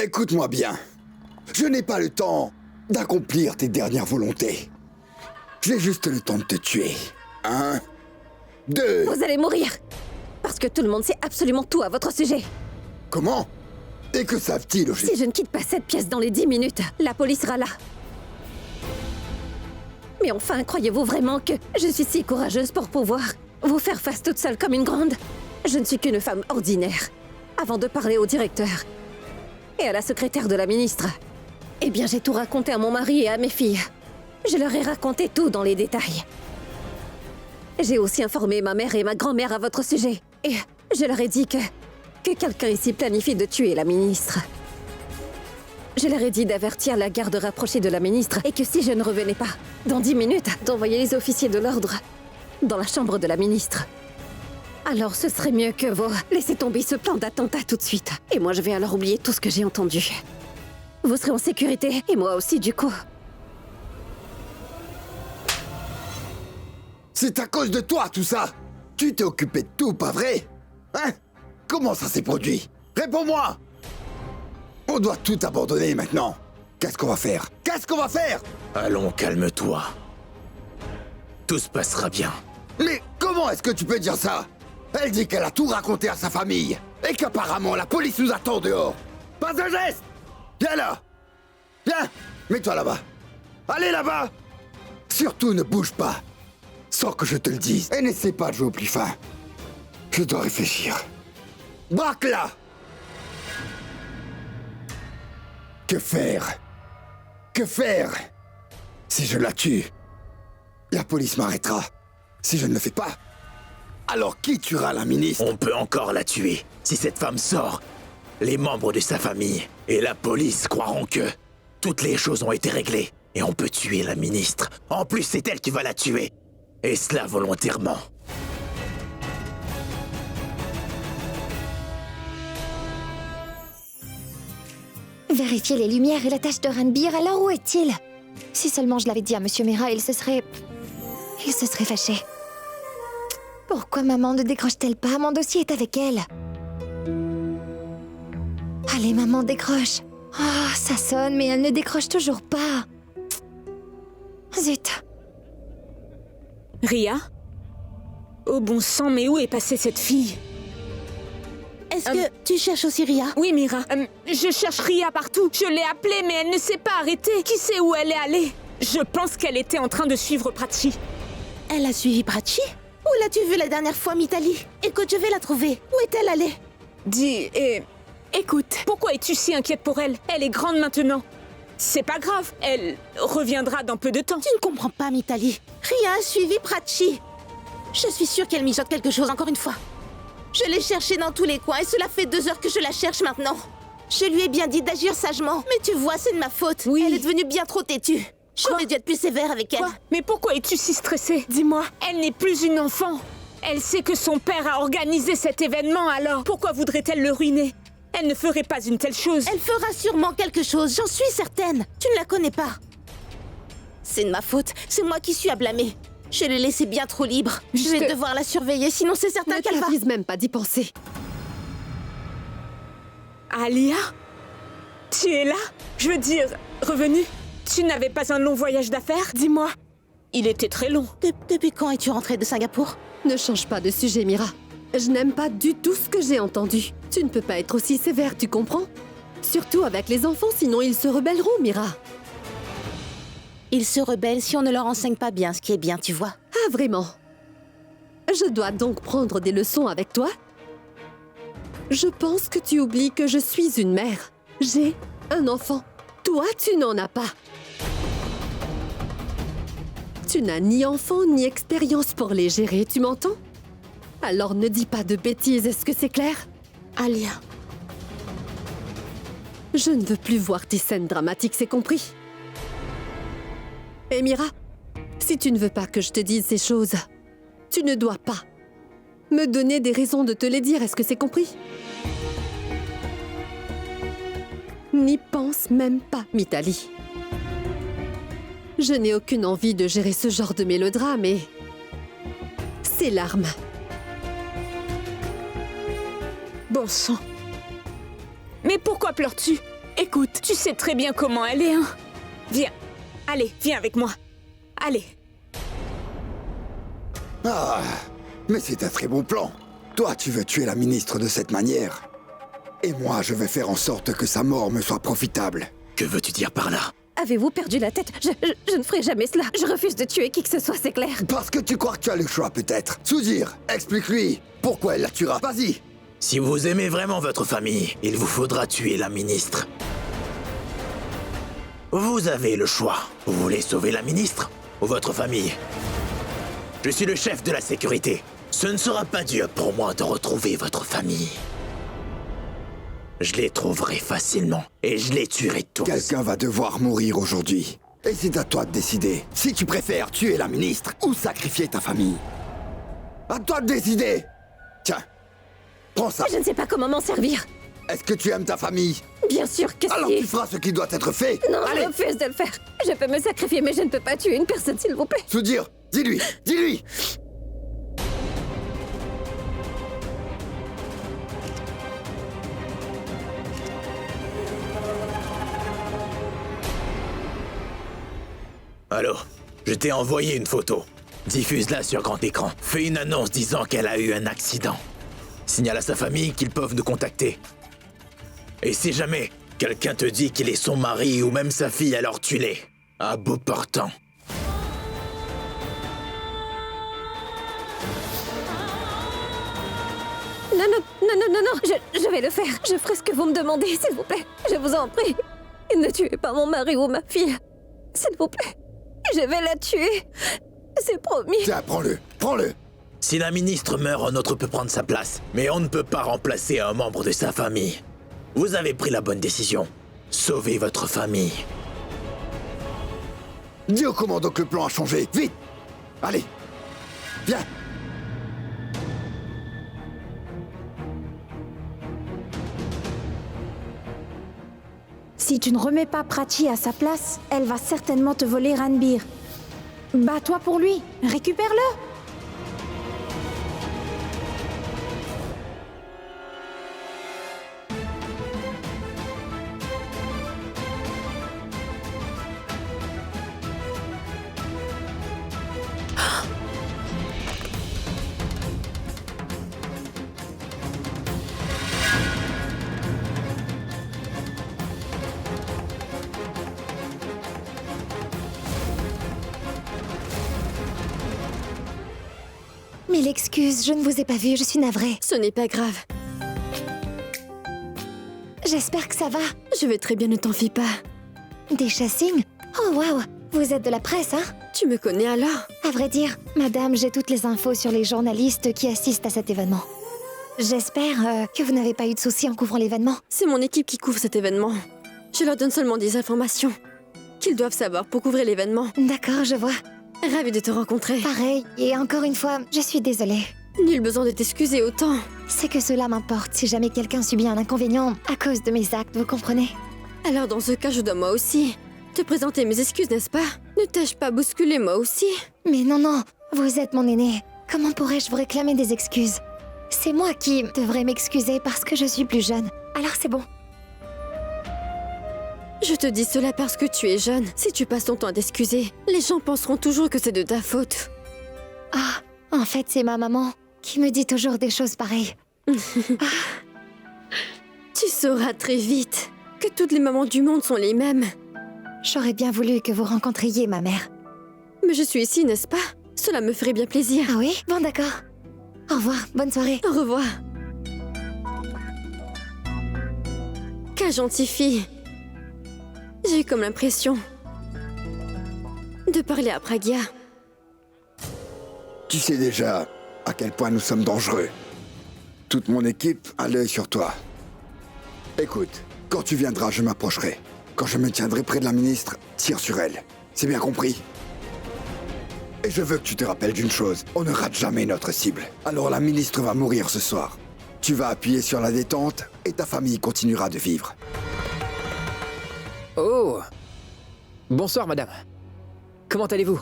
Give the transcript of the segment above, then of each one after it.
Écoute-moi bien. Je n'ai pas le temps d'accomplir tes dernières volontés. J'ai juste le temps de te tuer. 1, 2... Vous allez mourir! Parce que tout le monde sait absolument tout à votre sujet. Comment? Et que savent-ils au juste? Si je ne quitte pas cette pièce dans les 10 minutes, la police sera là. Mais enfin, croyez-vous vraiment que je suis si courageuse pour pouvoir vous faire face toute seule comme une grande? Je ne suis qu'une femme ordinaire. Avant de parler au directeur et à la secrétaire de la ministre, eh bien, j'ai tout raconté à mon mari et à mes filles. Je leur ai raconté tout dans les détails. J'ai aussi informé ma mère et ma grand-mère à votre sujet. Et je leur ai dit que quelqu'un ici planifie de tuer la ministre. Je leur ai dit d'avertir la garde rapprochée de la ministre et que si je ne revenais pas, dans 10 minutes, d'envoyer les officiers de l'ordre dans la chambre de la ministre. Alors ce serait mieux que vous laissez tomber ce plan d'attentat tout de suite. Et moi je vais alors oublier tout ce que j'ai entendu. Vous serez en sécurité, et moi aussi du coup. C'est à cause de toi tout ça! Tu t'es occupé de tout, pas vrai? Hein? Comment ça s'est produit? Réponds-moi! On doit tout abandonner maintenant. Qu'est-ce qu'on va faire? Qu'est-ce qu'on va faire? Allons, calme-toi. Tout se passera bien. Mais comment est-ce que tu peux dire ça? Elle dit qu'elle a tout raconté à sa famille. Et qu'apparemment la police nous attend dehors. Pas un geste! Viens là! Viens! Mets-toi là-bas. Allez là-bas! Surtout ne bouge pas. Sans que je te le dise. Et n'essaie pas de jouer au plus fin. Je dois réfléchir. Braque-la! Que faire? Que faire? Si je la tue, la police m'arrêtera. Si je ne le fais pas, alors qui tuera la ministre? On peut encore la tuer. Si cette femme sort, les membres de sa famille et la police croiront que toutes les choses ont été réglées. Et on peut tuer la ministre. En plus, c'est elle qui va la tuer. Et cela volontairement. Vérifier les lumières et la tâche de Ranbir, alors où est-il? Si seulement je l'avais dit à Monsieur Mira, il se serait fâché. Pourquoi maman ne décroche-t-elle pas? Mon dossier est avec elle. Allez, maman, décroche. Ah, ça sonne, mais elle ne décroche toujours pas. Zut. Ria? Oh bon sang, mais où est passée cette fille? Est-ce que tu cherches aussi Ria? Oui, Mira. Je cherche Ria partout. Je l'ai appelée, mais elle ne s'est pas arrêtée. Qui sait où elle est allée? Je pense qu'elle était en train de suivre Prachi. Elle a suivi Prachi? Où l'as-tu vue la dernière fois, Mitali? Écoute, je vais la trouver. Où est-elle allée? Dis, écoute, pourquoi es-tu si inquiète pour elle? Elle est grande maintenant. C'est pas grave, elle reviendra dans peu de temps. Tu ne comprends pas, Mitali. Ria a suivi Prachi. Je suis sûre qu'elle mijote quelque chose encore une fois. Je l'ai cherchée dans tous les coins et cela fait 2 heures que je la cherche maintenant. Je lui ai bien dit d'agir sagement, mais tu vois, c'est de ma faute. Oui. Elle est devenue bien trop têtue. J'aurais dû être plus sévère avec elle. Quoi? Mais pourquoi es-tu si stressée? Dis-moi. Elle n'est plus une enfant. Elle sait que son père a organisé cet événement, alors pourquoi voudrait-elle le ruiner? Elle ne ferait pas une telle chose. Elle fera sûrement quelque chose, j'en suis certaine. Tu ne la connais pas. C'est de ma faute, c'est moi qui suis à blâmer. Je l'ai laissée bien trop libre. Je vais devoir la surveiller, sinon c'est certain Ne qu'elle va... t'avise même pas d'y penser. Alia? Tu es là? Je veux dire, revenue? Tu n'avais pas un long voyage d'affaires? Dis-moi, Il était très long. depuis quand es-tu rentrée de Singapour? Ne change pas de sujet, Mira. Je n'aime pas du tout ce que j'ai entendu. Tu ne peux pas être aussi sévère, tu comprends? Surtout avec les enfants, sinon ils se rebelleront, Mira. Ils se rebellent si on ne leur enseigne pas bien ce qui est bien, tu vois. Ah, vraiment? Je dois donc prendre des leçons avec toi? Je pense que tu oublies que je suis une mère. J'ai un enfant. Toi, tu n'en as pas. Tu n'as ni enfant ni expérience pour les gérer, tu m'entends? Alors ne dis pas de bêtises, est-ce que c'est clair? Alia, Je ne veux plus voir tes scènes dramatiques, c'est compris? Et Mira, si tu ne veux pas que je te dise ces choses, tu ne dois pas me donner des raisons de te les dire, est-ce que c'est compris? N'y pense même pas, Mitali. Je n'ai aucune envie de gérer ce genre de mélodrame et... ces larmes. Bon sang. Mais pourquoi pleures-tu? Écoute, tu sais très bien comment elle est, hein. Viens. Allez, viens avec moi. Allez. Ah, mais c'est un très bon plan. Toi, tu veux tuer la ministre de cette manière. Et moi, je vais faire en sorte que sa mort me soit profitable. Que veux-tu dire par là? Avez-vous perdu la tête? Je ne ferai jamais cela. Je refuse de tuer qui que ce soit, c'est clair. Parce que tu crois que tu as le choix, peut-être. Soudir, explique-lui pourquoi elle la tuera. Vas-y. Si vous aimez vraiment votre famille, il vous faudra tuer la ministre. Vous avez le choix. Vous voulez sauver la ministre ou votre famille? Je suis le chef de la sécurité. Ce ne sera pas dur pour moi de retrouver votre famille. Je les trouverai facilement et je les tuerai tous. Quelqu'un va devoir mourir aujourd'hui. Et c'est à toi de décider si tu préfères tuer la ministre ou sacrifier ta famille. À toi de décider. Tiens, prends ça. Je ne sais pas comment m'en servir. Est-ce que tu aimes ta famille? Bien sûr que Alors si. tu feras ce qui doit être fait. Non, Allez, je refuse de le faire. Je peux me sacrifier, mais je ne peux pas tuer une personne, s'il vous plaît. Soudir, dis-lui, dis-lui. Allô, je t'ai envoyé une photo. Diffuse-la sur grand écran. Fais une annonce disant qu'elle a eu un accident. Signale à sa famille qu'ils peuvent nous contacter. Et si jamais quelqu'un te dit qu'il est son mari ou même sa fille, alors tue-les. À bout portant. Non, non, non, non, non, non, je vais le faire. Je ferai ce que vous me demandez, s'il vous plaît. Je vous en prie. Ne tuez pas mon mari ou ma fille. S'il vous plaît. Je vais la tuer. C'est promis. Tiens, prends-le, prends-le. Si la ministre meurt, un autre peut prendre sa place. Mais on ne peut pas remplacer un membre de sa famille. Vous avez pris la bonne décision. Sauvez votre famille. Dis au commando que le plan a changé. Vite. Allez. Viens. Si tu ne remets pas Prachi à sa place, elle va certainement te voler Ranbir. Bats-toi pour lui, récupère-le. Mille excuses, je ne vous ai pas vu, je suis navrée. Ce n'est pas grave. J'espère que ça va. Je vais très bien, ne t'en fie pas. Des chassings? Oh waouh, vous êtes de la presse, hein? Tu me connais alors? À vrai dire, madame, j'ai toutes les infos sur les journalistes qui assistent à cet événement. J'espère que vous n'avez pas eu de soucis en couvrant l'événement. C'est mon équipe qui couvre cet événement. Je leur donne seulement des informations qu'ils doivent savoir pour couvrir l'événement. D'accord, je vois. Ravie de te rencontrer. Pareil, et encore une fois, je suis désolée. Nul besoin de t'excuser autant. C'est que cela m'importe si jamais quelqu'un subit un inconvénient à cause de mes actes, vous comprenez? Alors dans ce cas, je dois moi aussi te présenter mes excuses, n'est-ce pas? Ne t'ai-je pas bousculé moi aussi? Mais non, non, vous êtes mon aîné. Comment pourrais-je vous réclamer des excuses? C'est moi qui devrais m'excuser parce que je suis plus jeune. Alors c'est bon. Je te dis cela parce que tu es jeune. Si tu passes ton temps à t'excuser, les gens penseront toujours que c'est de ta faute. Ah, en fait, c'est ma maman qui me dit toujours des choses pareilles. Tu sauras très vite que toutes les mamans du monde sont les mêmes. J'aurais bien voulu que vous rencontriez ma mère. Mais je suis ici, n'est-ce pas? Cela me ferait bien plaisir. Ah oui? Bon, d'accord. Au revoir, bonne soirée. Au revoir. Quelle gentille fille. J'ai eu comme l'impression de parler à Pragya. Tu sais déjà à quel point nous sommes dangereux. Toute mon équipe a l'œil sur toi. Écoute, quand tu viendras, je m'approcherai. Quand je me tiendrai près de la ministre, tire sur elle. C'est bien compris? Et je veux que tu te rappelles d'une chose. On ne rate jamais notre cible. Alors la ministre va mourir ce soir. Tu vas appuyer sur la détente et ta famille continuera de vivre. Oh! Bonsoir, madame. Comment allez-vous?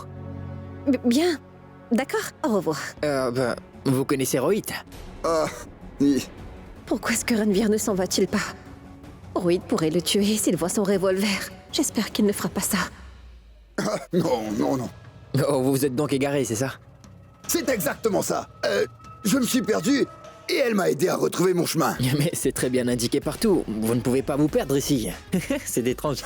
Bien. D'accord, au revoir. Vous connaissez Rohit? Ah, oui. Pourquoi est-ce que Ranbir ne s'en va-t-il pas? Rohit pourrait le tuer s'il voit son revolver. J'espère qu'il ne fera pas ça. Ah, non, non, non. Oh, vous êtes donc égaré, c'est ça? C'est exactement ça. Je me suis perdu et elle m'a aidé à retrouver mon chemin. Mais c'est très bien indiqué partout. Vous ne pouvez pas vous perdre ici. C'est étrange.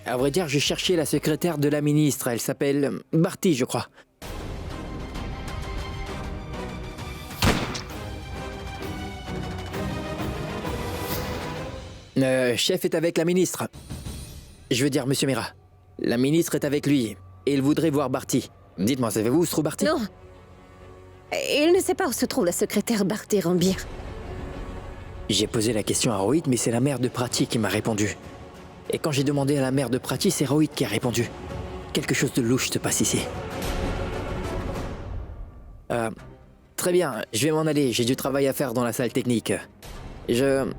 À vrai dire, je cherchais la secrétaire de la ministre. Elle s'appelle Barty, je crois. Chef est avec la ministre. Je veux dire, monsieur Mira. La ministre est avec lui et il voudrait voir Barty. Dites-moi, savez-vous où se trouve Barty? Non. Il ne sait pas où se trouve la secrétaire Barty Rambir. J'ai posé la question à Rohit, mais c'est la mère de Prati qui m'a répondu. Et quand j'ai demandé à la mère de Prati, c'est Rohit qui a répondu. Quelque chose de louche se passe ici. Très bien, je vais m'en aller. J'ai du travail à faire dans la salle technique. Je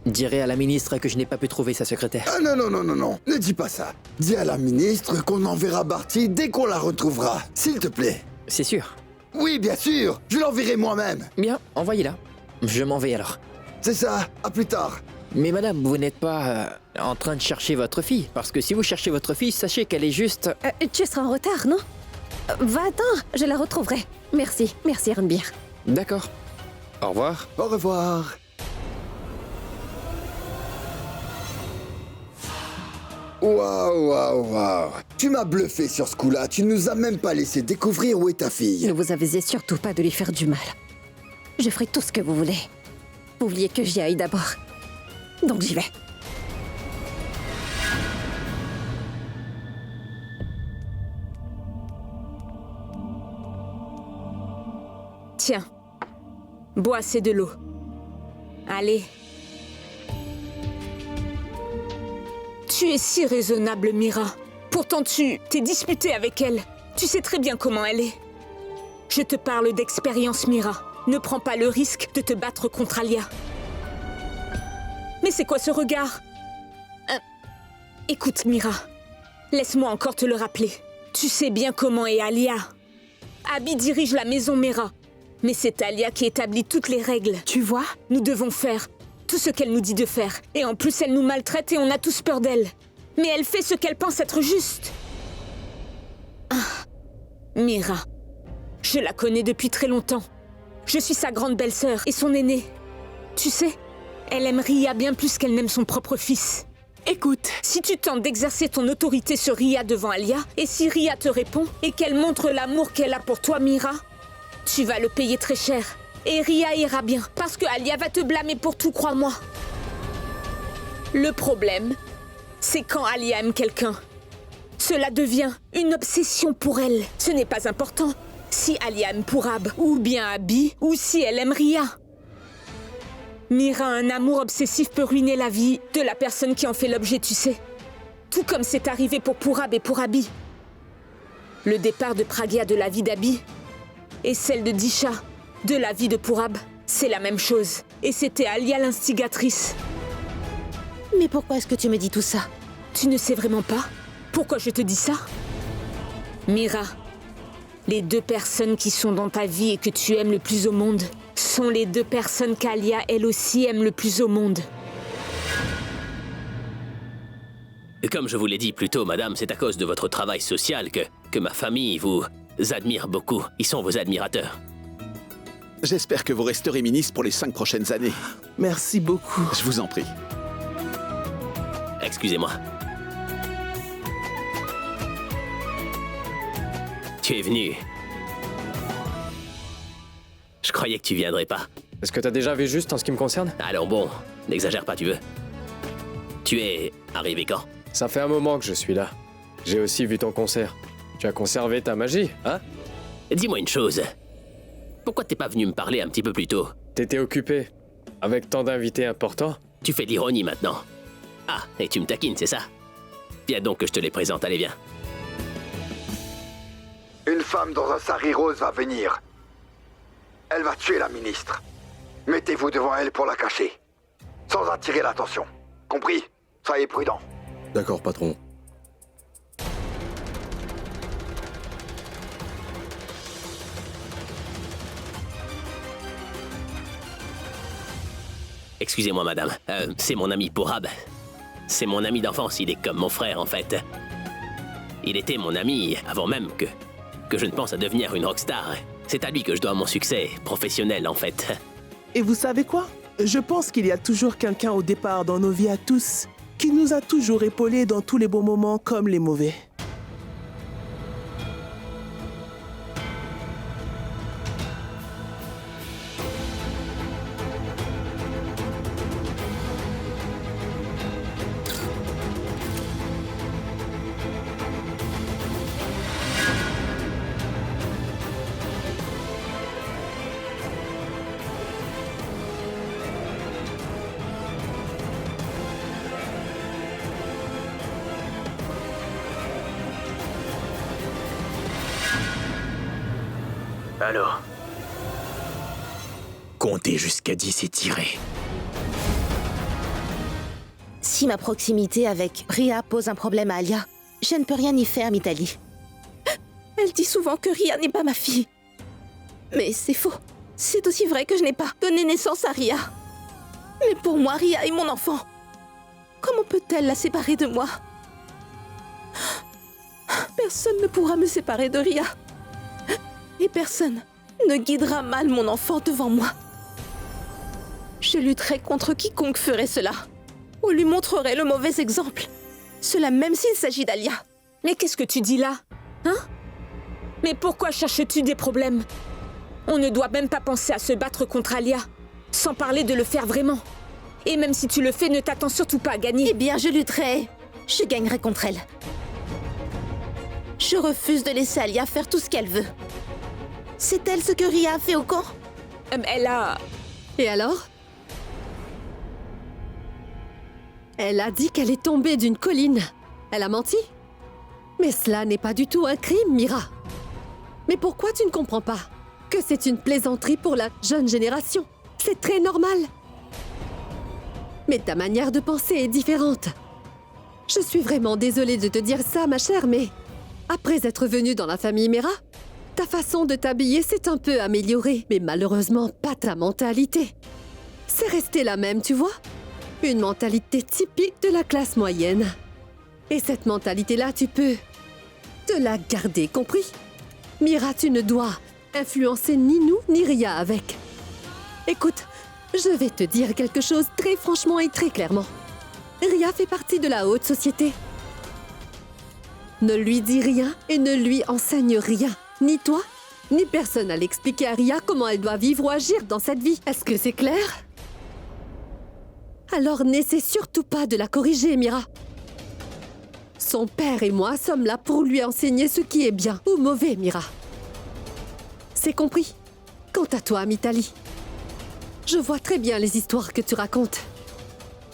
dirai à la ministre que je n'ai pas pu trouver sa secrétaire. Ah non, non, non, non, non. Ne dis pas ça. Dis à la ministre qu'on enverra Barty dès qu'on la retrouvera. S'il te plaît. C'est sûr. Oui, bien sûr. Je l'enverrai moi-même. Bien, envoyez-la. Je m'en vais alors. C'est ça. À plus tard. Mais madame, vous n'êtes pas en train de chercher votre fille. Parce que si vous cherchez votre fille, sachez qu'elle est juste... Tu seras en retard, non? Va-t'en, je la retrouverai. Merci, merci Ranbir. D'accord. Au revoir. Au revoir. Waouh, waouh, waouh. Tu m'as bluffé sur ce coup-là. Tu nous as même pas laissé découvrir où est ta fille. Ne vous avisez surtout pas de lui faire du mal. Je ferai tout ce que vous voulez. Vous vouliez que j'y aille d'abord. Donc j'y vais. Tiens, bois assez de l'eau. Allez. Tu es si raisonnable, Mira. Pourtant tu t'es disputée avec elle. Tu sais très bien comment elle est. Je te parle d'expérience, Mira. Ne prends pas le risque de te battre contre Alia. Mais c'est quoi ce regard? Écoute, Mira. Laisse-moi encore te le rappeler. Tu sais bien comment est Alia. Abby dirige la maison Mira. Mais c'est Alia qui établit toutes les règles. Tu vois? Nous devons faire tout ce qu'elle nous dit de faire. Et en plus, elle nous maltraite et on a tous peur d'elle. Mais elle fait ce qu'elle pense être juste. Mira. Je la connais depuis très longtemps. Je suis sa grande belle-sœur et son aînée. Tu sais, elle aime Ria bien plus qu'elle n'aime son propre fils. Écoute, si tu tentes d'exercer ton autorité sur Ria devant Alia, et si Ria te répond, et qu'elle montre l'amour qu'elle a pour toi, Mira, tu vas le payer très cher. Et Ria ira bien, parce que Alia va te blâmer pour tout, crois-moi. Le problème, c'est quand Alia aime quelqu'un. Cela devient une obsession pour elle. Ce n'est pas important si Alia aime Purab, ou bien Abby, ou si elle aime Ria. Mira, un amour obsessif peut ruiner la vie de la personne qui en fait l'objet, tu sais. Tout comme c'est arrivé pour Purab et pour Abby. Le départ de Pragya de la vie d'Abby et celle de Disha de la vie de Purab, c'est la même chose. Et c'était Alia l'instigatrice. Mais pourquoi est-ce que tu me dis tout ça? Tu ne sais vraiment pas pourquoi je te dis ça? Mira, les deux personnes qui sont dans ta vie et que tu aimes le plus au monde sont les deux personnes qu'Alia, elle aussi, aime le plus au monde. Comme je vous l'ai dit plus tôt, madame, c'est à cause de votre travail social que ma famille vous admire beaucoup. Ils sont vos admirateurs. J'espère que vous resterez ministre pour les 5 prochaines années. Merci beaucoup. Je vous en prie. Excusez-moi. Tu es venu. Je croyais que tu viendrais pas. Est-ce que t'as déjà vu juste en ce qui me concerne? Alors bon, n'exagère pas, tu veux. Tu es arrivé quand? Ça fait un moment que je suis là. J'ai aussi vu ton concert. Tu as conservé ta magie, hein? Dis-moi une chose. Pourquoi t'es pas venu me parler un petit peu plus tôt? T'étais occupé. Avec tant d'invités importants. Tu fais de l'ironie maintenant. Ah, et tu me taquines, c'est ça? Viens donc que je te les présente, allez viens. Une femme dans un sari rose va venir. Elle va tuer la ministre. Mettez-vous devant elle pour la cacher. Sans attirer l'attention. Compris? Soyez prudents. D'accord, patron. Excusez-moi, madame. C'est mon ami Purab. C'est mon ami d'enfance, il est comme mon frère en fait. Il était mon ami avant même que je ne pense à devenir une rockstar. C'est à lui que je dois mon succès professionnel en fait. Et vous savez quoi? Je pense qu'il y a toujours quelqu'un au départ dans nos vies à tous qui nous a toujours épaulés dans tous les bons moments comme les mauvais. Alors? Comptez jusqu'à 10 et tirez. Si ma proximité avec Ria pose un problème à Alia, je ne peux rien y faire, Mitali. Elle dit souvent que Ria n'est pas ma fille. Mais c'est faux. C'est aussi vrai que je n'ai pas donné naissance à Ria. Mais pour moi, Ria est mon enfant. Comment peut-elle la séparer de moi? Personne ne pourra me séparer de Ria. Et personne ne guidera mal mon enfant devant moi. Je lutterai contre quiconque ferait cela, ou lui montrerai le mauvais exemple. Cela même s'il s'agit d'Alia. Mais qu'est-ce que tu dis là? Hein? Mais pourquoi cherches-tu des problèmes? On ne doit même pas penser à se battre contre Alia, sans parler de le faire vraiment. Et même si tu le fais, ne t'attends surtout pas à gagner. Eh bien, je lutterai. Je gagnerai contre elle. Je refuse de laisser Alia faire tout ce qu'elle veut. C'est elle ce que Ria a fait au camp? Elle a... Et alors? Elle a dit qu'elle est tombée d'une colline. Elle a menti? Mais cela n'est pas du tout un crime, Mira. Mais pourquoi tu ne comprends pas que c'est une plaisanterie pour la jeune génération? C'est très normal. Mais ta manière de penser est différente. Je suis vraiment désolée de te dire ça, ma chère, mais après être venue dans la famille Mira, ta façon de t'habiller s'est un peu améliorée, mais malheureusement pas ta mentalité. C'est resté la même, tu vois? Une mentalité typique de la classe moyenne. Et cette mentalité-là, tu peux te la garder, compris? Mira, tu ne dois influencer ni nous ni Ria avec. Écoute, je vais te dire quelque chose très franchement et très clairement. Ria fait partie de la haute société. Ne lui dis rien et ne lui enseigne rien. Ni toi, ni personne à l'expliquer à Ria comment elle doit vivre ou agir dans cette vie. Est-ce que c'est clair? Alors n'essaie surtout pas de la corriger, Mira. Son père et moi sommes là pour lui enseigner ce qui est bien ou mauvais, Mira. C'est compris? Quant à toi, Mitali, je vois très bien les histoires que tu racontes.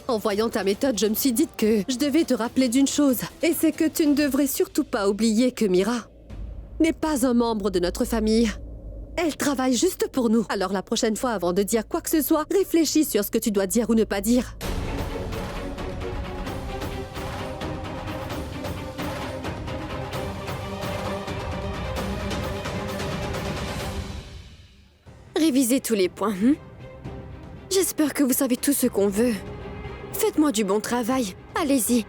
En voyant ta méthode, je me suis dit que je devais te rappeler d'une chose. Et c'est que tu ne devrais surtout pas oublier que Mira n'est pas un membre de notre famille. Elle travaille juste pour nous. Alors la prochaine fois, avant de dire quoi que ce soit, réfléchis sur ce que tu dois dire ou ne pas dire. Révisez tous les points. J'espère que vous savez tout ce qu'on veut. Faites-moi du bon travail. Allez-y.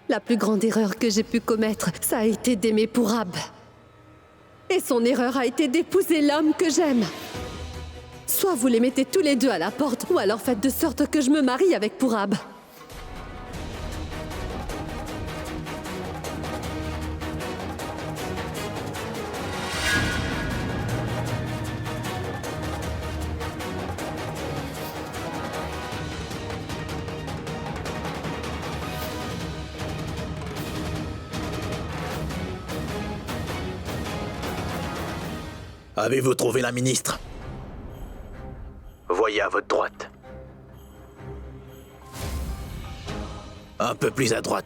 La plus grande erreur que j'ai pu commettre, ça a été d'aimer Pourab. Et son erreur a été d'épouser l'homme que j'aime. Soit vous les mettez tous les deux à la porte, ou alors faites de sorte que je me marie avec Pourab. Avez-vous trouvé la ministre? Voyez à votre droite. Un peu plus à droite.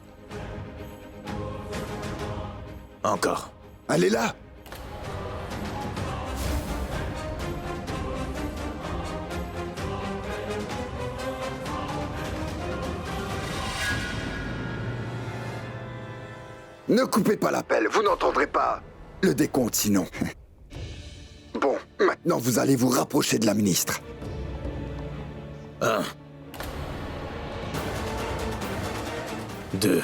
Encore. Elle est là. Ne coupez pas l'appel, vous n'entendrez pas le décompte sinon. Bon, maintenant vous allez vous rapprocher de la ministre. 1, 2.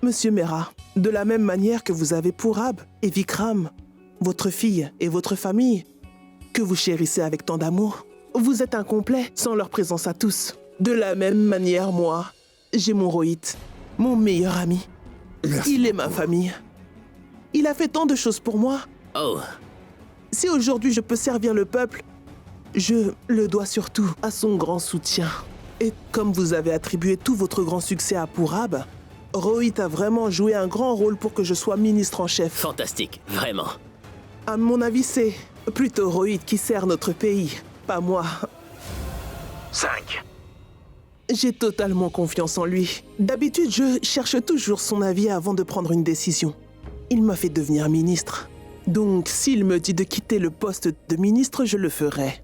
Monsieur Mera, de la même manière que vous avez Purab et Vikram, votre fille et votre famille, que vous chérissez avec tant d'amour, vous êtes incomplet sans leur présence à tous. De la même manière, moi, j'ai mon Rohit, mon meilleur ami. Merci. Il est ma famille. Il a fait tant de choses pour moi. Oh, Si aujourd'hui je peux servir le peuple, je le dois surtout à son grand soutien. Et comme vous avez attribué tout votre grand succès à Purab, Rohit a vraiment joué un grand rôle pour que je sois ministre en chef. fantastique, vraiment. À mon avis, c'est plutôt Rohit qui sert notre pays, pas moi. 5. J'ai totalement confiance en lui. D'habitude, je cherche toujours son avis avant de prendre une décision. Il m'a fait devenir ministre. Donc, s'il me dit de quitter le poste de ministre, je le ferai.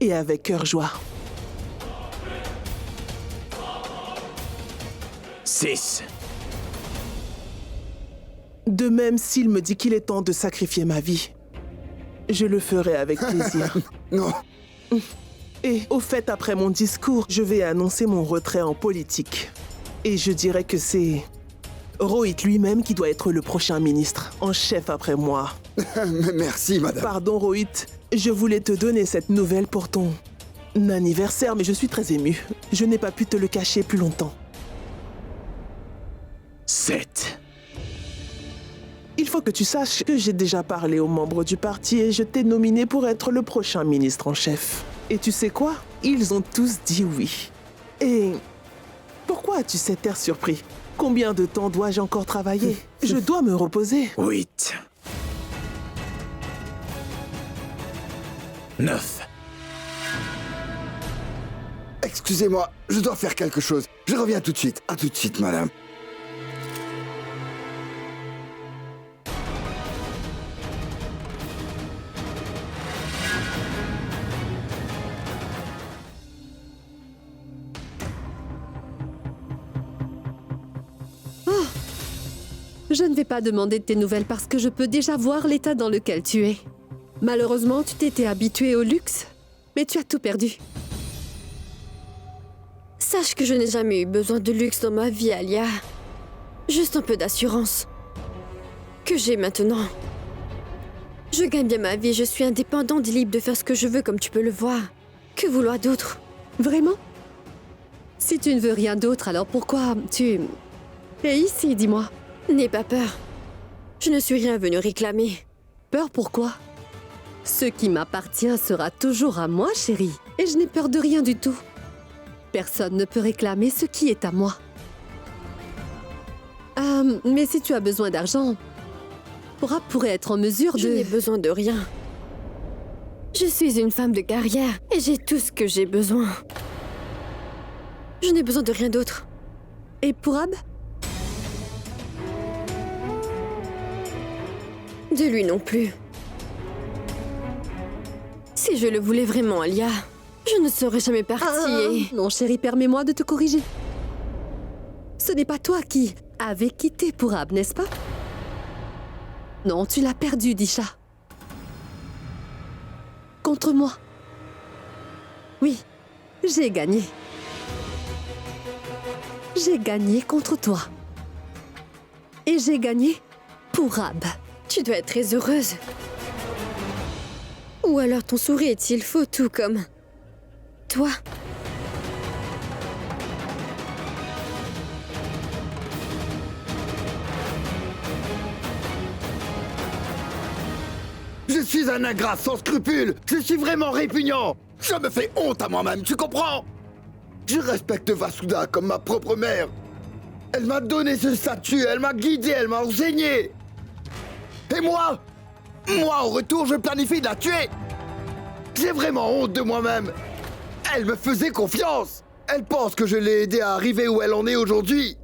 Et avec cœur joie. 6. De même, s'il me dit qu'il est temps de sacrifier ma vie, je le ferai avec plaisir. Non, Et au fait, après mon discours, je vais annoncer mon retrait en politique. Et je dirais que c'est Rohit lui-même qui doit être le prochain ministre, en chef après moi. merci madame. Pardon Rohit, je voulais te donner cette nouvelle pour ton anniversaire, mais je suis très ému. Je n'ai pas pu te le cacher plus longtemps. 7. Il faut que tu saches que j'ai déjà parlé aux membres du parti et je t'ai nominé pour être le prochain ministre en chef. Et tu sais quoi? Ils ont tous dit oui. Et pourquoi as-tu cet air surpris? Combien de temps dois-je encore travailler? Je dois me reposer. 8. 9. Excusez-moi, je dois faire quelque chose. Je reviens tout de suite. À tout de suite, madame. Je ne vais pas demander de tes nouvelles parce que je peux déjà voir l'état dans lequel tu es. Malheureusement, tu t'étais habitué au luxe, mais tu as tout perdu. Sache que je n'ai jamais eu besoin de luxe dans ma vie, Alia. Juste un peu d'assurance. Que j'ai maintenant. Je gagne bien ma vie, je suis indépendante et libre de faire ce que je veux comme tu peux le voir. Que vouloir d'autre? Vraiment? Si tu ne veux rien d'autre, alors pourquoi tu es ici, dis-moi? N'aie pas peur. Je ne suis rien venue réclamer. Peur pourquoi? Ce qui m'appartient sera toujours à moi, chérie. Et je n'ai peur de rien du tout. Personne ne peut réclamer ce qui est à moi. Mais si tu as besoin d'argent, Purab pourrait être en mesure de... Je n'ai besoin de rien. Je suis une femme de carrière et j'ai tout ce que j'ai besoin. Je n'ai besoin de rien d'autre. Et Purab? De lui non plus. Si je le voulais vraiment, Alia, je ne serais jamais partie et... Non, chérie, permets-moi de te corriger. Ce n'est pas toi qui avais quitté Purab, n'est-ce pas? Non, tu l'as perdu, Disha. Contre moi. Oui, j'ai gagné. J'ai gagné contre toi. Et j'ai gagné Purab. Tu dois être très heureuse. Ou alors ton sourire est-il faux tout comme... toi? Je suis un ingrat sans scrupules. Je suis vraiment répugnant. Je me fais honte à moi-même, tu comprends? Je respecte Vasudha comme ma propre mère. Elle m'a donné ce statut, elle m'a guidé, elle m'a enseigné. Et moi, au retour, je planifie de la tuer. J'ai vraiment honte de moi-même. Elle me faisait confiance. Elle pense que je l'ai aidée à arriver où elle en est aujourd'hui.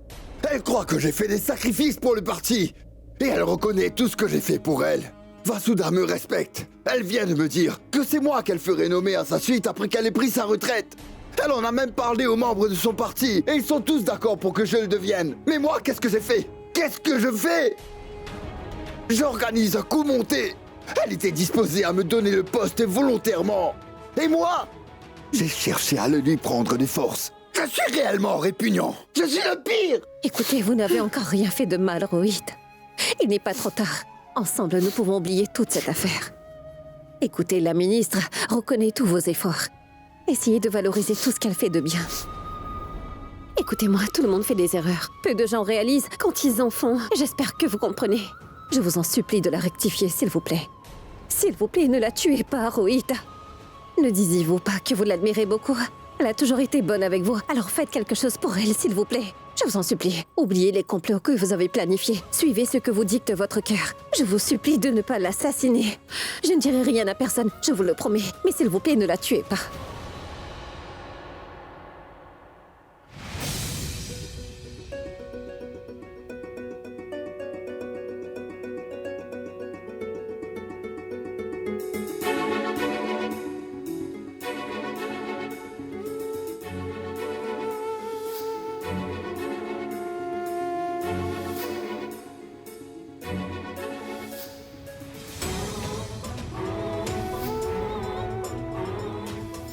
Elle croit que j'ai fait des sacrifices pour le parti. Et elle reconnaît tout ce que j'ai fait pour elle. Vasudha me respecte. Elle vient de me dire que c'est moi qu'elle ferait nommer à sa suite après qu'elle ait pris sa retraite. Elle en a même parlé aux membres de son parti, et ils sont tous d'accord pour que je le devienne. Mais moi, qu'est-ce que j'ai fait? Qu'est-ce que je fais? J'organise un coup monté. Elle était disposée à me donner le poste volontairement. Et moi, j'ai cherché à le lui prendre de force. Je suis réellement répugnant. Je suis le pire. Écoutez, vous n'avez encore rien fait de mal, Rohit. Il n'est pas trop tard. Ensemble, nous pouvons oublier toute cette affaire. Écoutez, la ministre reconnaît tous vos efforts. Essayez de valoriser tout ce qu'elle fait de bien. Écoutez-moi, tout le monde fait des erreurs. Peu de gens réalisent quand ils en font. J'espère que vous comprenez. Je vous en supplie de la rectifier, s'il vous plaît. S'il vous plaît, ne la tuez pas, Rohit. Ne disiez-vous pas que vous l'admirez beaucoup? Elle a toujours été bonne avec vous, alors faites quelque chose pour elle, s'il vous plaît. Je vous en supplie. Oubliez les complots que vous avez planifiés. Suivez ce que vous dicte votre cœur. Je vous supplie de ne pas l'assassiner. Je ne dirai rien à personne, je vous le promets. Mais s'il vous plaît, ne la tuez pas.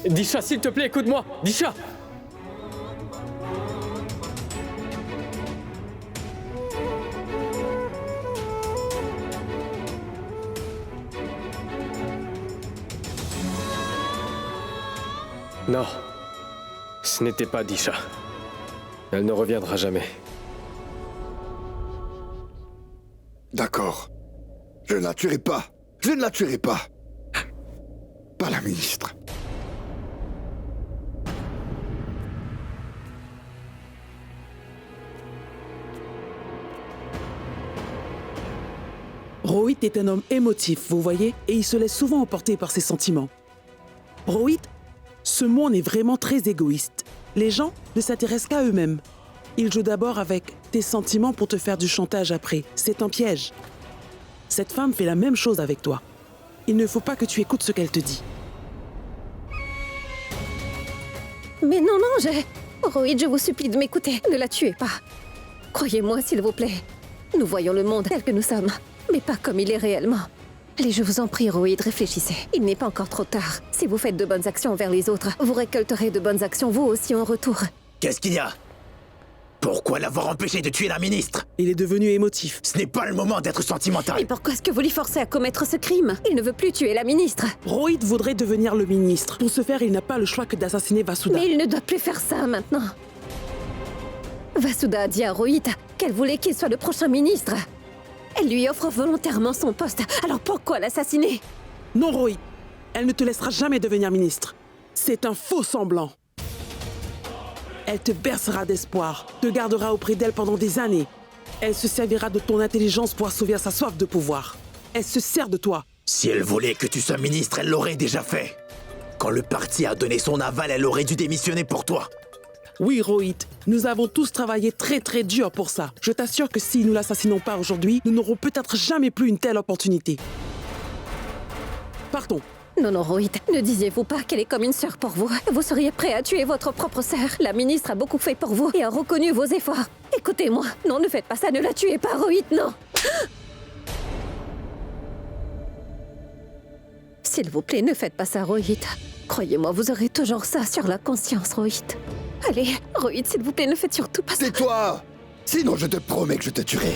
Disha, s'il te plaît, écoute-moi. Disha. Non, ce n'était pas Disha. Elle ne reviendra jamais. D'accord. Je ne la tuerai pas. Je ne la tuerai pas. Pas la ministre. Rohit est un homme émotif, vous voyez, et il se laisse souvent emporter par ses sentiments. Rohit, ce monde est vraiment très égoïste. Les gens ne s'intéressent qu'à eux-mêmes. Ils jouent d'abord avec tes sentiments pour te faire du chantage après. C'est un piège. Cette femme fait la même chose avec toi. Il ne faut pas que tu écoutes ce qu'elle te dit. Mais non, Rohit, je vous supplie de m'écouter. Ne la tuez pas. Croyez-moi, s'il vous plaît. Nous voyons le monde tel que nous sommes, mais pas comme il est réellement. Allez, je vous en prie, Rohit, réfléchissez. Il n'est pas encore trop tard. Si vous faites de bonnes actions envers les autres, vous récolterez de bonnes actions vous aussi en retour. Qu'est-ce qu'il y a? Pourquoi l'avoir empêché de tuer la ministre? Il est devenu émotif. Ce n'est pas le moment d'être sentimental. Et pourquoi est-ce que vous lui forcez à commettre ce crime? Il ne veut plus tuer la ministre. Rohit voudrait devenir le ministre. Pour ce faire, il n'a pas le choix que d'assassiner Vasudha. Mais il ne doit plus faire ça maintenant. Vasudha a dit à Rohit qu'elle voulait qu'il soit le prochain ministre. Elle lui offre volontairement son poste, alors pourquoi l'assassiner? Non, Rohit. Elle ne te laissera jamais devenir ministre. C'est un faux semblant. Elle te bercera d'espoir, te gardera auprès d'elle pendant des années. Elle se servira de ton intelligence pour assouvir sa soif de pouvoir. Elle se sert de toi. Si elle voulait que tu sois ministre, elle l'aurait déjà fait. Quand le parti a donné son aval, elle aurait dû démissionner pour toi. Oui, Rohit, nous avons tous travaillé très très dur pour ça. Je t'assure que si nous l'assassinons pas aujourd'hui, nous n'aurons peut-être jamais plus une telle opportunité. Partons. Non, Rohit, ne disiez-vous pas qu'elle est comme une sœur pour vous? Vous seriez prêt à tuer votre propre sœur. La ministre a beaucoup fait pour vous et a reconnu vos efforts. Écoutez-moi, non, ne faites pas ça, ne la tuez pas, Rohit, non. S'il vous plaît, ne faites pas ça, Rohit. Croyez-moi, vous aurez toujours ça sur la conscience, Rohit. Allez, Rohit, s'il vous plaît, ne faites surtout pas ça. Tais-toi! Sinon, je te promets que je te tuerai.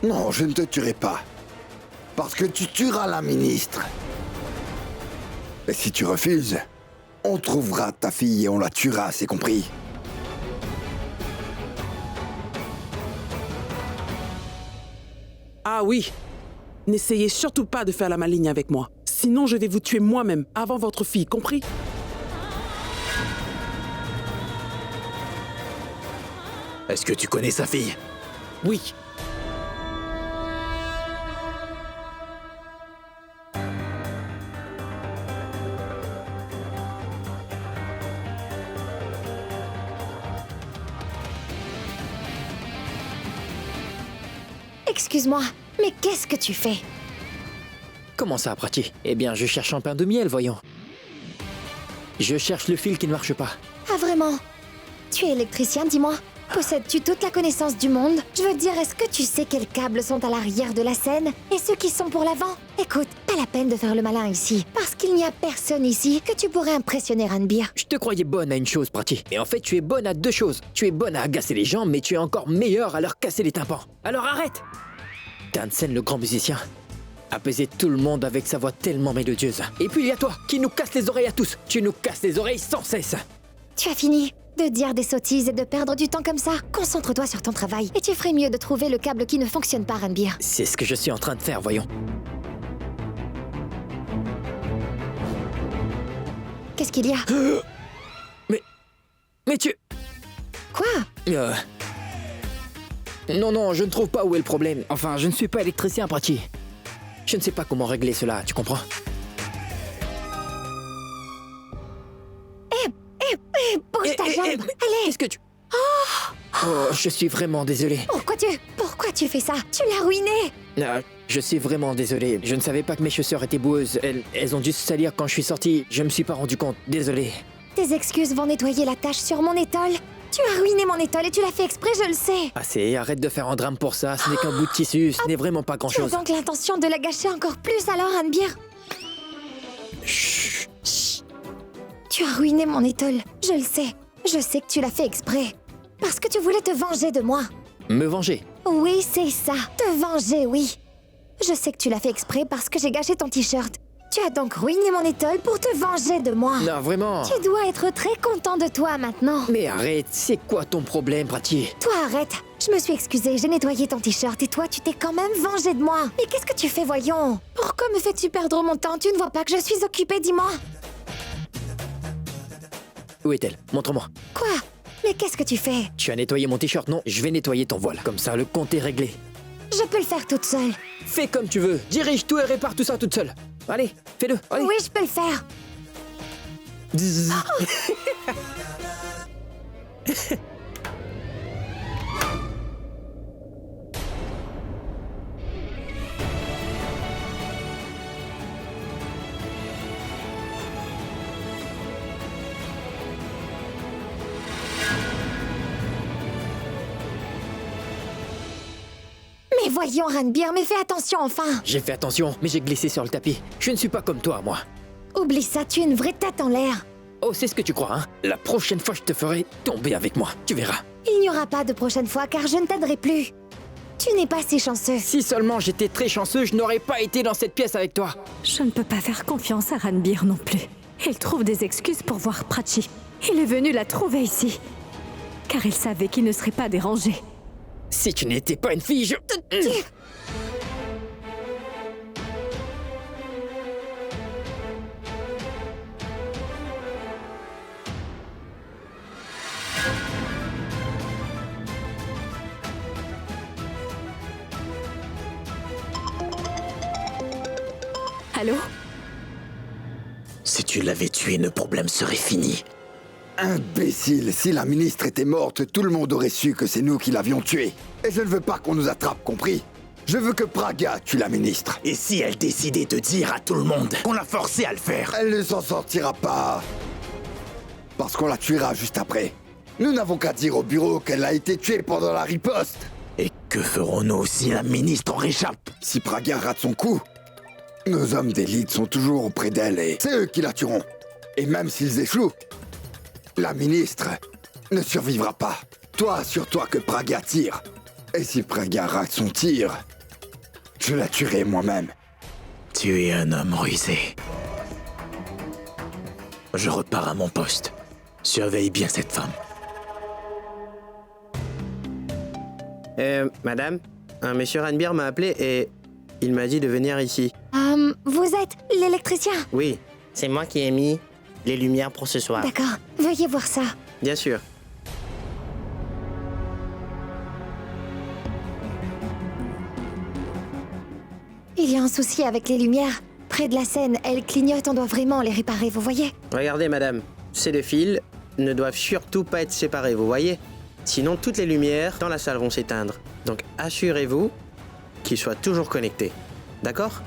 Non, je ne te tuerai pas. Parce que tu tueras la ministre. Et si tu refuses, on trouvera ta fille et on la tuera, c'est compris? Ah oui. N'essayez surtout pas de faire la maligne avec moi. Sinon, je vais vous tuer moi-même, avant votre fille, compris? Est-ce que tu connais sa fille? Oui. Excuse-moi, mais qu'est-ce que tu fais? Comment ça, Prati? Eh bien, je cherche un pain de miel, voyons. Je cherche le fil qui ne marche pas. Ah vraiment? Tu es électricien, dis-moi. Possèdes-tu toute la connaissance du monde? Je veux dire, est-ce que tu sais quels câbles sont à l'arrière de la scène et ceux qui sont pour l'avant? Écoute, pas la peine de faire le malin ici, parce qu'il n'y a personne ici que tu pourrais impressionner, Ranbir. Je te croyais bonne à une chose, Prati. Mais en fait, tu es bonne à 2 choses. Tu es bonne à agacer les gens, mais tu es encore meilleure à leur casser les tympans. Alors arrête! Tansen, le grand musicien, apaisait tout le monde avec sa voix tellement mélodieuse. Et puis il y a toi, qui nous casse les oreilles à tous. Tu nous casses les oreilles sans cesse. Tu as fini de dire des sottises et de perdre du temps comme ça. Concentre-toi sur ton travail et tu ferais mieux de trouver le câble qui ne fonctionne pas, Ranbir. C'est ce que je suis en train de faire, voyons. Qu'est-ce qu'il y a? Mais tu... Quoi? Non, je ne trouve pas où est le problème. Enfin, je ne suis pas électricien, Prati. Je ne sais pas comment régler cela, tu comprends? Bouge ta jambe. Allez. Qu'est-ce que tu... Oh, je suis vraiment désolé. Pourquoi tu fais ça? Tu l'as ruiné. Je suis vraiment désolé. Je ne savais pas que mes chaussures étaient boueuses. Elles ont dû se salir quand je suis sorti. Je me suis pas rendu compte. Désolé. Tes excuses vont nettoyer la tache sur mon étole. Tu as ruiné mon étole et tu l'as fait exprès, je le sais. Assez, arrête de faire un drame pour ça. Ce n'est qu'un bout de tissu. Ce n'est vraiment pas grand-chose. Tu as donc l'intention de la gâcher encore plus alors, Ranbir? Chut. Tu as ruiné mon étole. Je le sais. Je sais que tu l'as fait exprès. Parce que tu voulais te venger de moi. Me venger? Oui, c'est ça. Te venger, oui. Je sais que tu l'as fait exprès parce que j'ai gâché ton t-shirt. Tu as donc ruiné mon étole pour te venger de moi. Non, vraiment. Tu dois être très content de toi maintenant. Mais arrête, c'est quoi ton problème, Prati? Toi, arrête. Je me suis excusée, j'ai nettoyé ton t-shirt et toi, tu t'es quand même vengé de moi. Mais qu'est-ce que tu fais, voyons? Pourquoi me fais-tu perdre mon temps? Tu ne vois pas que je suis occupée, dis-moi. Où est-elle? Montre-moi. Quoi? Mais qu'est-ce que tu fais? Tu as nettoyé mon t-shirt? Non, je vais nettoyer ton voile. Comme ça, le compte est réglé. Je peux le faire toute seule. Fais comme tu veux. Dirige tout et répare tout ça toute seule. Allez, fais-le. Allez. Oui, je peux le faire. Mais voyons, Ranbir, mais fais attention enfin. J'ai fait attention, mais j'ai glissé sur le tapis. Je ne suis pas comme toi, moi. Oublie ça, tu es une vraie tête en l'air. Oh, c'est ce que tu crois, hein? La prochaine fois, je te ferai tomber avec moi. Tu verras. Il n'y aura pas de prochaine fois, car je ne t'aiderai plus. Tu n'es pas si chanceux. Si seulement j'étais très chanceux, je n'aurais pas été dans cette pièce avec toi. Je ne peux pas faire confiance à Ranbir non plus. Il trouve des excuses pour voir Prachi. Il est venu la trouver ici. Car il savait qu'il ne serait pas dérangé. Si tu n'étais pas une fille, je... Allô? Si tu l'avais tué, le problème serait fini. Imbécile, si la ministre était morte, tout le monde aurait su que c'est nous qui l'avions tuée. Et je ne veux pas qu'on nous attrape, compris? Je veux que Praga tue la ministre. Et si elle décidait de dire à tout le monde qu'on l'a forcée à le faire? Elle ne s'en sortira pas. Parce qu'on la tuera juste après. Nous n'avons qu'à dire au bureau qu'elle a été tuée pendant la riposte. Et que ferons-nous si la ministre en réchappe? Si Praga rate son coup, nos hommes d'élite sont toujours auprès d'elle et c'est eux qui la tueront. Et même s'ils échouent, la ministre ne survivra pas. Toi, assure-toi que Praga tire. Et si Praga rate son tir, je la tuerai moi-même. Tu es un homme rusé. Je repars à mon poste. Surveille bien cette femme. Madame, un monsieur Ranbir m'a appelé et il m'a dit de venir ici. Vous êtes l'électricien? Oui, c'est moi qui ai mis les lumières pour ce soir. D'accord, veuillez voir ça. Bien sûr. Il y a un souci avec les lumières. Près de la scène, elles clignotent, on doit vraiment les réparer, vous voyez? Regardez, madame, ces deux fils ne doivent surtout pas être séparés, vous voyez? Sinon, toutes les lumières dans la salle vont s'éteindre. Donc, assurez-vous qu'ils soient toujours connectés. D'accord?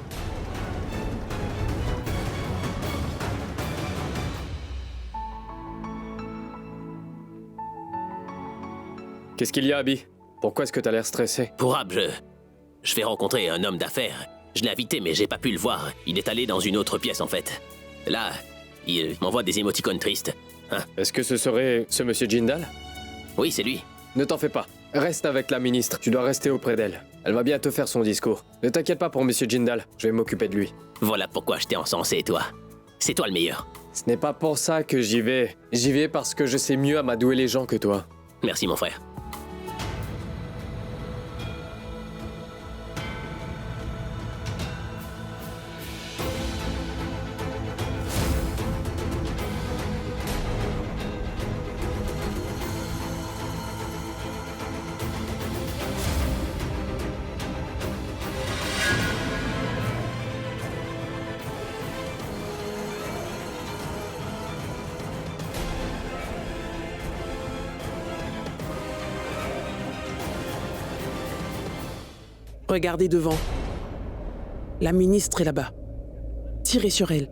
Qu'est-ce qu'il y a, Abby? Pourquoi est-ce que t'as l'air stressé? Pourab, je vais rencontrer un homme d'affaires. Je l'ai invité, mais j'ai pas pu le voir. Il est allé dans une autre pièce, en fait. Là, il m'envoie des émoticônes tristes. Hein? Est-ce que ce serait ce monsieur Jindal? Oui, c'est lui. Ne t'en fais pas. Reste avec la ministre. Tu dois rester auprès d'elle. Elle va bientôt faire son discours. Ne t'inquiète pas pour monsieur Jindal. Je vais m'occuper de lui. Voilà pourquoi je t'ai encensé, toi. C'est toi le meilleur. Ce n'est pas pour ça que j'y vais. J'y vais parce que je sais mieux amadouer les gens que toi. Merci, mon frère. Regardez devant. La ministre est là-bas. Tirez sur elle.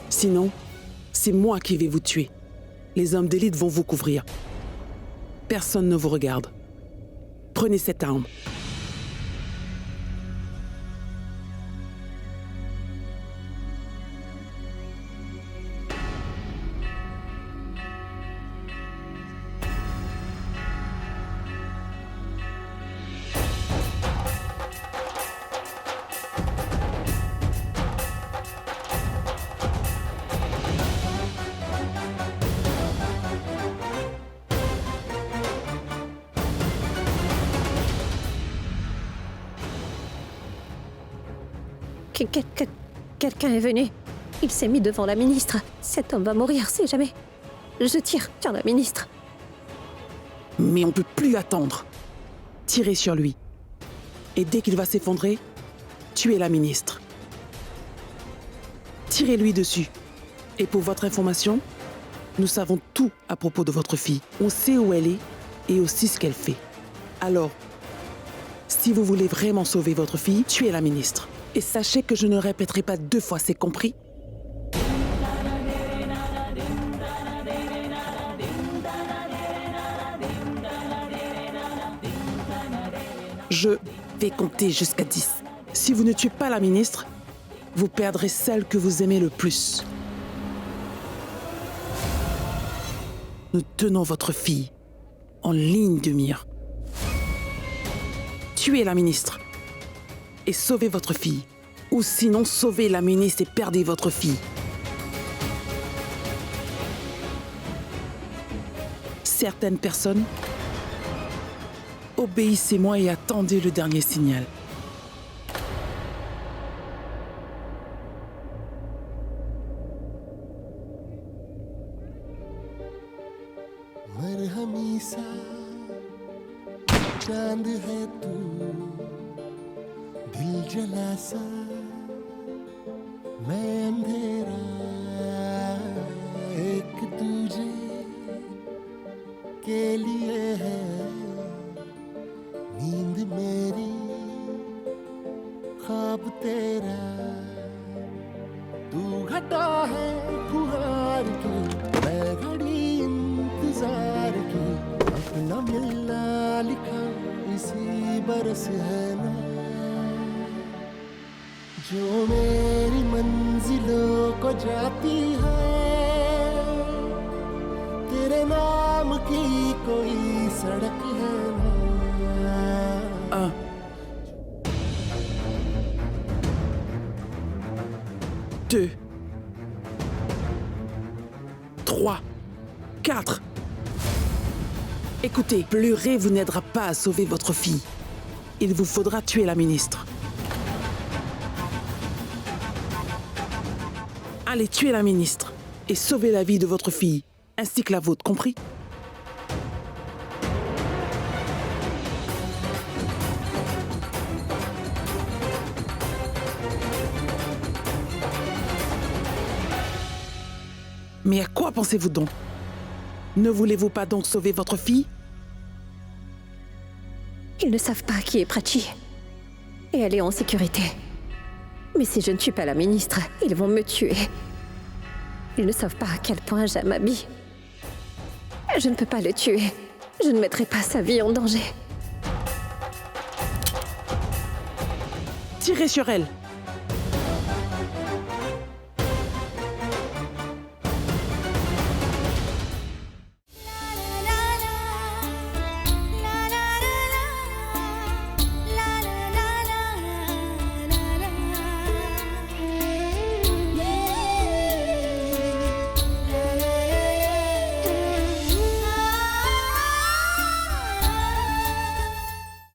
Sinon, c'est moi qui vais vous tuer. Les hommes d'élite vont vous couvrir. Personne ne vous regarde. Prenez cette arme. Quelqu'un est venu. Il s'est mis devant la ministre. Cet homme va mourir si jamais. Je tire sur la ministre. Mais on ne peut plus attendre. Tirez sur lui. Et dès qu'il va s'effondrer, tuez la ministre. Tirez-lui dessus. Et pour votre information, nous savons tout à propos de votre fille. On sait où elle est et aussi ce qu'elle fait. Alors, si vous voulez vraiment sauver votre fille, tuez la ministre. Et sachez que je ne répéterai pas 2 fois, c'est compris? Je vais compter jusqu'à 10. Si vous ne tuez pas la ministre, vous perdrez celle que vous aimez le plus. Nous tenons votre fille en ligne de mire. Tuez la ministre et sauvez votre fille. Ou sinon, sauvez la ministre et perdez votre fille. Certaines personnes, obéissez-moi et attendez le dernier signal. दिल जला सा मैं अंधेरा एक तुझे के लिए है नींद मेरी ख्वाब तेरा तू घटा है फुहार की मैं घड़ी इंतजार की अपना मिलना लिखा इसी बरस है ना जो मेरी मंजिलों को जाती है तेरे नाम की कोई सड़क है ना 1, 2, 3, 4. Écoutez, pleurer vous n'aidera pas à sauver votre fille. Il vous faudra tuer la ministre. Allez tuer la ministre et sauver la vie de votre fille, ainsi que la vôtre, compris? Mais à quoi pensez-vous donc? Ne voulez-vous pas donc sauver votre fille? Ils ne savent pas qui est Prachi. Et elle est en sécurité. Mais si je ne tue pas la ministre, ils vont me tuer. Ils ne savent pas à quel point j'aime Abby. Je ne peux pas le tuer. Je ne mettrai pas sa vie en danger. Tirez sur elle.